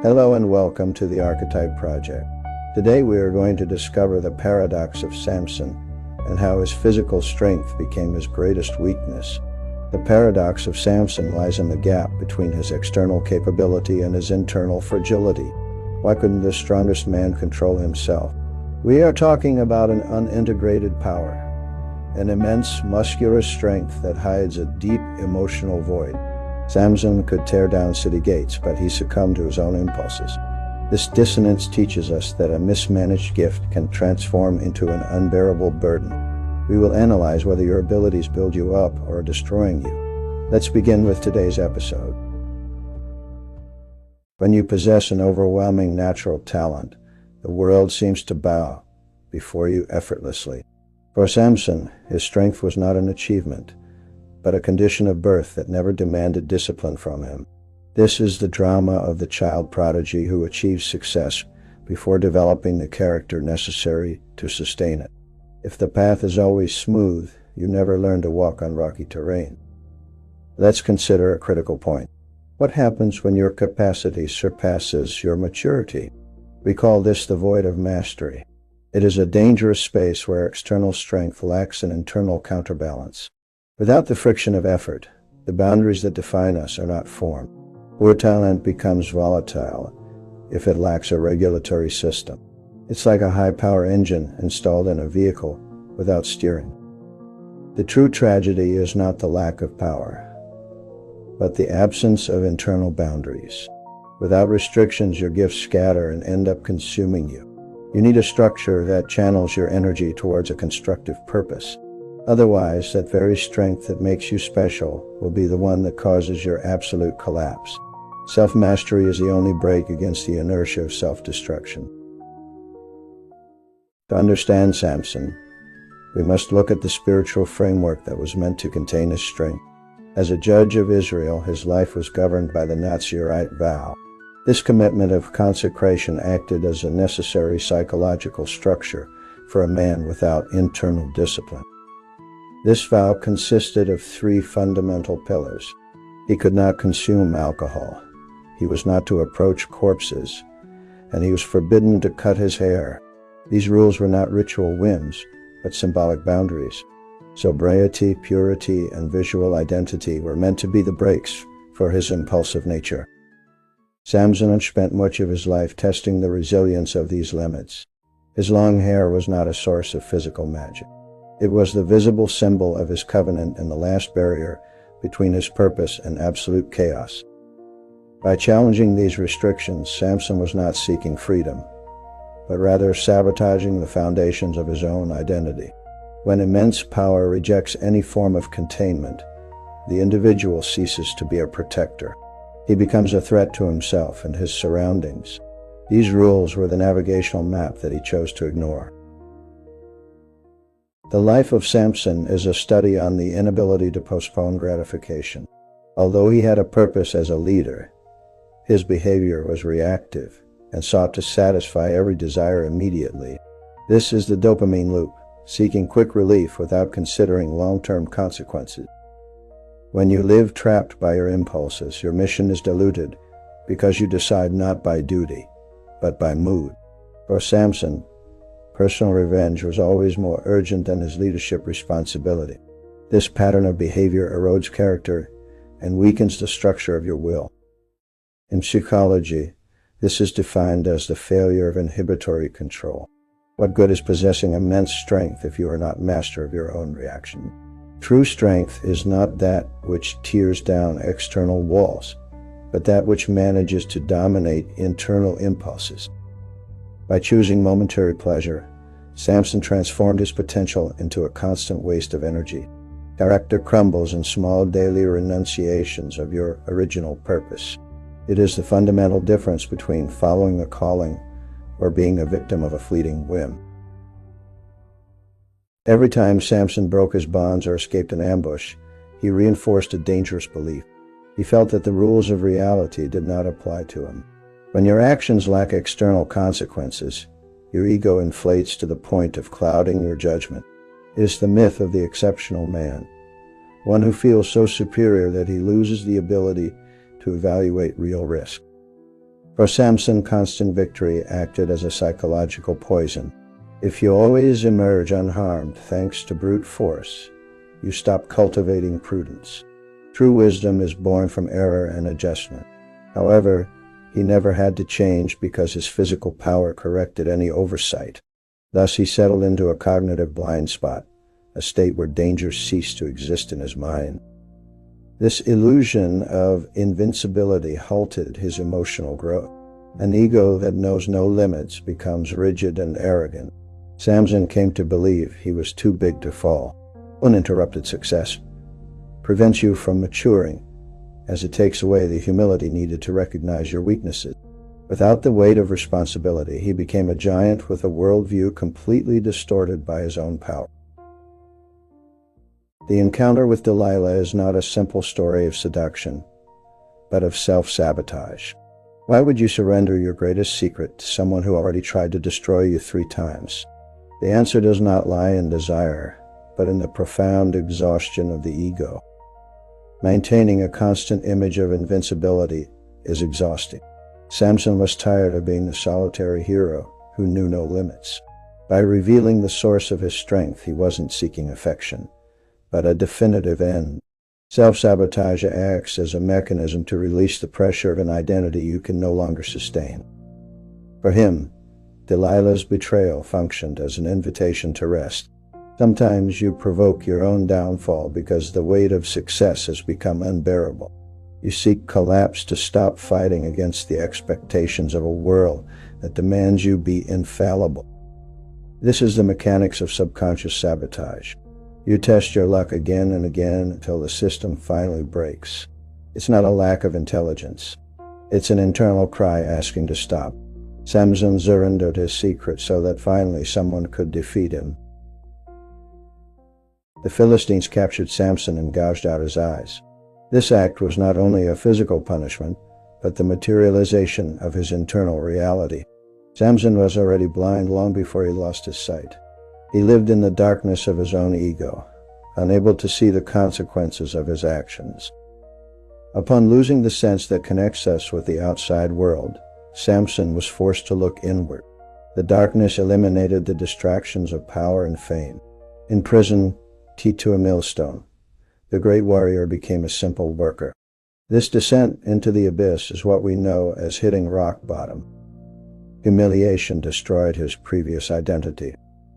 Hello and welcome to the Archetype Project. Today we are going to discover the paradox of Samson and how his physical strength became his greatest weakness. The paradox of Samson lies in the gap between his external capability and his internal fragility. Why couldn't the strongest man control himself? We are talking about an unintegrated power, an immense muscular strength that hides a deep emotional void. Samson could tear down city gates, but he succumbed to his own impulses. This dissonance teaches us that a mismanaged gift can transform into an unbearable burden. We will analyze whether your abilities build you up or are destroying you. Let's begin with today's episode. When you possess an overwhelming natural talent, the world seems to bow before you effortlessly. For Samson, his strength was not an achievement, but a condition of birth that never demanded discipline from him. This is the drama of the child prodigy who achieves success before developing the character necessary to sustain it. If the path is always smooth, you never learn to walk on rocky terrain. Let's consider a critical point. What happens when your capacity surpasses your maturity? We call this the void of mastery. It is a dangerous space where external strength lacks an internal counterbalance. Without the friction of effort, the boundaries that define us are not formed. Poor talent becomes volatile if it lacks a regulatory system. It's like a high-power engine installed in a vehicle without steering. The true tragedy is not the lack of power, but the absence of internal boundaries. Without restrictions, your gifts scatter and end up consuming you. You need a structure that channels your energy towards a constructive purpose. Otherwise, that very strength that makes you special will be the one that causes your absolute collapse. Self-mastery is the only brake against the inertia of self-destruction. To understand Samson, we must look at the spiritual framework that was meant to contain his strength. As a judge of Israel, his life was governed by the Nazirite vow. This commitment of consecration acted as a necessary psychological structure for a man without internal discipline. This vow consisted of three fundamental pillars. He could not consume alcohol, he was not to approach corpses, and he was forbidden to cut his hair. These rules were not ritual whims, but symbolic boundaries. Sobriety, purity, and visual identity were meant to be the brakes for his impulsive nature. Samson had spent much of his life testing the resilience of these limits. His long hair was not a source of physical magic. It was the visible symbol of his covenant and the last barrier between his purpose and absolute chaos. By challenging these restrictions, Samson was not seeking freedom, but rather sabotaging the foundations of his own identity. When immense power rejects any form of containment, the individual ceases to be a protector. He becomes a threat to himself and his surroundings. These rules were the navigational map that he chose to ignore. The life of Samson is a study on the inability to postpone gratification. Although he had a purpose as a leader, his behavior was reactive and sought to satisfy every desire immediately. This is the dopamine loop, seeking quick relief without considering long-term consequences. When you live trapped by your impulses, your mission is diluted because you decide not by duty, but by mood. For Samson, personal revenge was always more urgent than his leadership responsibility. This pattern of behavior erodes character and weakens the structure of your will. In psychology, this is defined as the failure of inhibitory control. What good is possessing immense strength if you are not master of your own reaction? True strength is not that which tears down external walls, but that which manages to dominate internal impulses. By choosing momentary pleasure, Samson transformed his potential into a constant waste of energy. Character crumbles in small daily renunciations of your original purpose. It is the fundamental difference between following a calling or being a victim of a fleeting whim. Every time Samson broke his bonds or escaped an ambush, he reinforced a dangerous belief. He felt that the rules of reality did not apply to him. When your actions lack external consequences, your ego inflates to the point of clouding your judgment. It is the myth of the exceptional man, one who feels so superior that he loses the ability to evaluate real risk. For Samson, constant victory acted as a psychological poison. If you always emerge unharmed thanks to brute force, you stop cultivating prudence. True wisdom is born from error and adjustment. However, he never had to change because his physical power corrected any oversight. Thus he settled into a cognitive blind spot, a state where danger ceased to exist in his mind. This illusion of invincibility halted his emotional growth. An ego that knows no limits becomes rigid and arrogant. Samson came to believe he was too big to fall. Uninterrupted success prevents you from maturing, as it takes away the humility needed to recognize your weaknesses. Without the weight of responsibility, he became a giant with a worldview completely distorted by his own power. The encounter with Delilah is not a simple story of seduction, but of self-sabotage. Why would you surrender your greatest secret to someone who already tried to destroy you 3 times? The answer does not lie in desire, but in the profound exhaustion of the ego. Maintaining a constant image of invincibility is exhausting. Samson was tired of being the solitary hero who knew no limits. By revealing the source of his strength, he wasn't seeking affection, but a definitive end. Self-sabotage acts as a mechanism to release the pressure of an identity you can no longer sustain. For him, Delilah's betrayal functioned as an invitation to rest. Sometimes you provoke your own downfall because the weight of success has become unbearable. You seek collapse to stop fighting against the expectations of a world that demands you be infallible. This is the mechanics of subconscious sabotage. You test your luck again and again until the system finally breaks. It's not a lack of intelligence. It's an internal cry asking to stop. Samson surrendered his secret so that finally someone could defeat him. The Philistines captured Samson and gouged out his eyes. This act was not only a physical punishment, but the materialization of his internal reality. Samson was already blind long before he lost his sight. He lived in the darkness of his own ego, unable to see the consequences of his actions. Upon losing the sense that connects us with the outside world, Samson was forced to look inward. The darkness eliminated the distractions of power and fame. In prison, tied to a millstone, the great warrior became a simple worker. This descent into the abyss is what we know as hitting rock bottom. Humiliation destroyed his previous identity.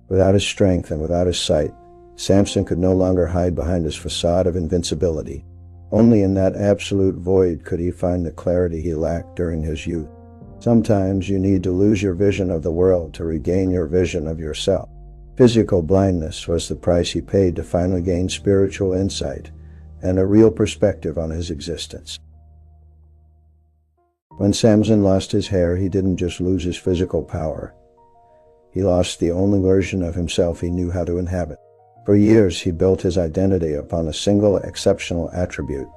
Without his strength and without his sight, Samson could no longer hide behind his facade of invincibility. Only in that absolute void could he find the clarity he lacked during his youth. Sometimes you need to lose your vision of the world to regain your vision of yourself. Physical blindness was the price he paid to finally gain spiritual insight and a real perspective on his existence. When Samson lost his hair, he didn't just lose his physical power. He lost the only version of himself he knew how to inhabit. For years, he built his identity upon a single exceptional attribute,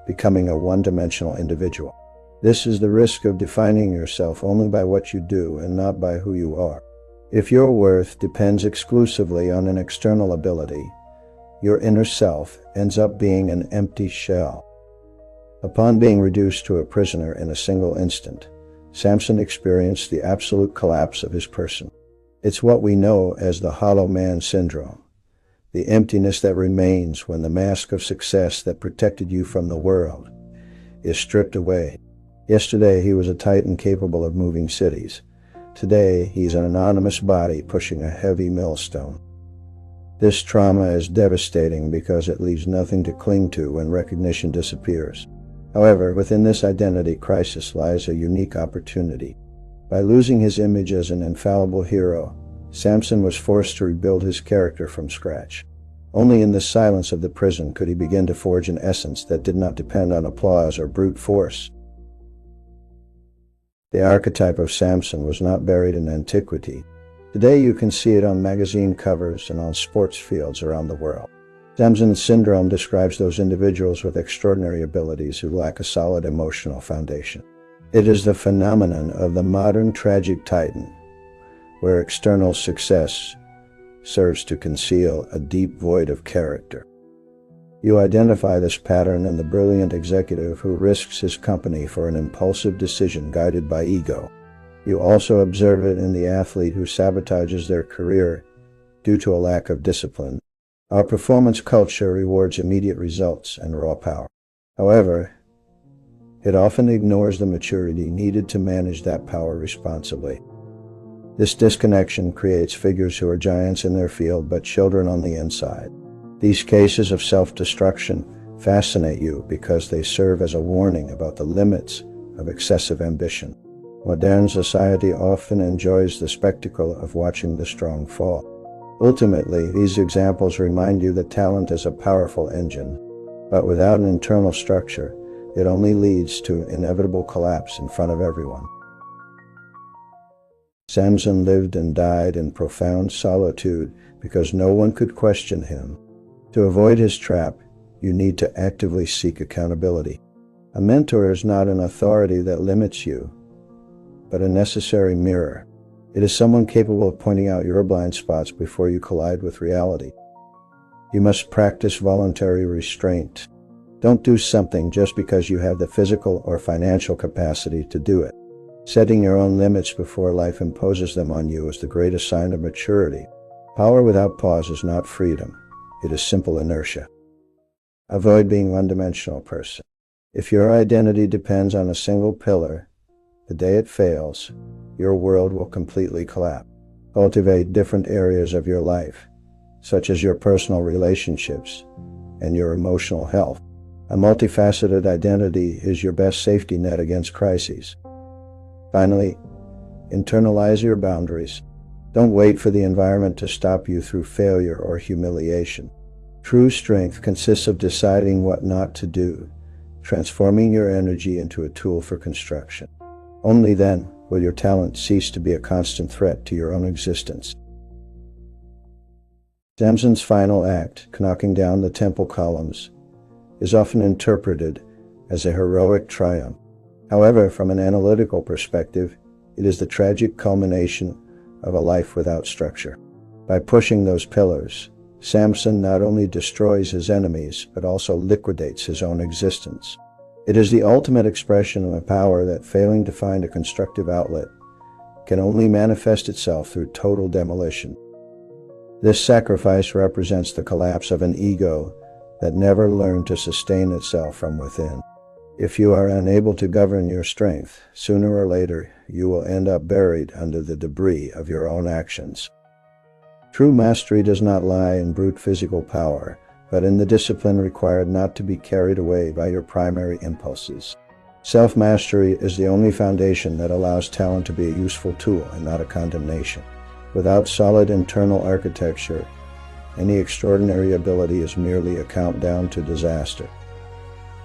becoming a one-dimensional individual. This is the risk of defining yourself only by what you do and not by who you are. If your worth depends exclusively on an external ability, your inner self ends up being an empty shell. Upon being reduced to a prisoner in a single instant, Samson experienced the absolute collapse of his person. It's what we know as the hollow man syndrome, the emptiness that remains when the mask of success that protected you from the world is stripped away. Yesterday, he was a titan capable of moving cities. Today, he's an anonymous body pushing a heavy millstone. This trauma is devastating because it leaves nothing to cling to when recognition disappears. However, within this identity crisis lies a unique opportunity. By losing his image as an infallible hero, Samson was forced to rebuild his character from scratch. Only in the silence of the prison could he begin to forge an essence that did not depend on applause or brute force. The archetype of Samson was not buried in antiquity. Today you can see it on magazine covers and on sports fields around the world. Samson's syndrome describes those individuals with extraordinary abilities who lack a solid emotional foundation. It is the phenomenon of the modern tragic titan, where external success serves to conceal a deep void of character. You identify this pattern in the brilliant executive who risks his company for an impulsive decision guided by ego. You also observe it in the athlete who sabotages their career due to a lack of discipline. Our performance culture rewards immediate results and raw power. However, it often ignores the maturity needed to manage that power responsibly. This disconnection creates figures who are giants in their field but children on the inside. These cases of self-destruction fascinate you because they serve as a warning about the limits of excessive ambition. Modern society often enjoys the spectacle of watching the strong fall. Ultimately, these examples remind you that talent is a powerful engine, but without an internal structure, it only leads to inevitable collapse in front of everyone. Samson lived and died in profound solitude because no one could question him. To avoid his trap, you need to actively seek accountability. A mentor is not an authority that limits you, but a necessary mirror. It is someone capable of pointing out your blind spots before you collide with reality. You must practice voluntary restraint. Don't do something just because you have the physical or financial capacity to do it. Setting your own limits before life imposes them on you is the greatest sign of maturity. Power without pause is not freedom. It is simple inertia. Avoid being a one-dimensional person. If your identity depends on a single pillar, the day it fails, your world will completely collapse. Cultivate different areas of your life, such as your personal relationships and your emotional health. A multifaceted identity is your best safety net against crises. Finally, internalize your boundaries. Don't wait for the environment to stop you through failure or humiliation. True strength consists of deciding what not to do, transforming your energy into a tool for construction. Only then will your talent cease to be a constant threat to your own existence. Samson's final act, knocking down the temple columns, is often interpreted as a heroic triumph. However, from an analytical perspective, it is the tragic culmination of a life without structure. By pushing those pillars, Samson not only destroys his enemies, but also liquidates his own existence. It is the ultimate expression of a power that, failing to find a constructive outlet, can only manifest itself through total demolition. This sacrifice represents the collapse of an ego that never learned to sustain itself from within. If you are unable to govern your strength, sooner or later you will end up buried under the debris of your own actions. True mastery does not lie in brute physical power, but in the discipline required not to be carried away by your primary impulses. Self-mastery is the only foundation that allows talent to be a useful tool and not a condemnation. Without solid internal architecture, any extraordinary ability is merely a countdown to disaster.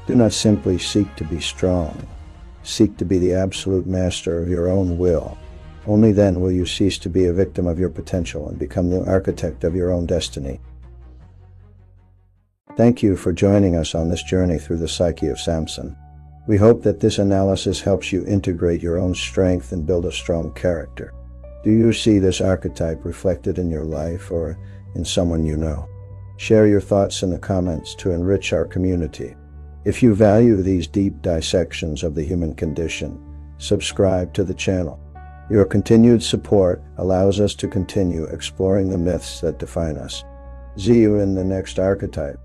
Do not simply seek to be strong. Seek to be the absolute master of your own will. Only then will you cease to be a victim of your potential and become the architect of your own destiny. Thank you for joining us on this journey through the psyche of Samson. We hope that this analysis helps you integrate your own strength and build a strong character. Do you see this archetype reflected in your life or in someone you know? Share your thoughts in the comments to enrich our community. If you value these deep dissections of the human condition, subscribe to the channel. Your continued support allows us to continue exploring the myths that define us. See you in the next archetype.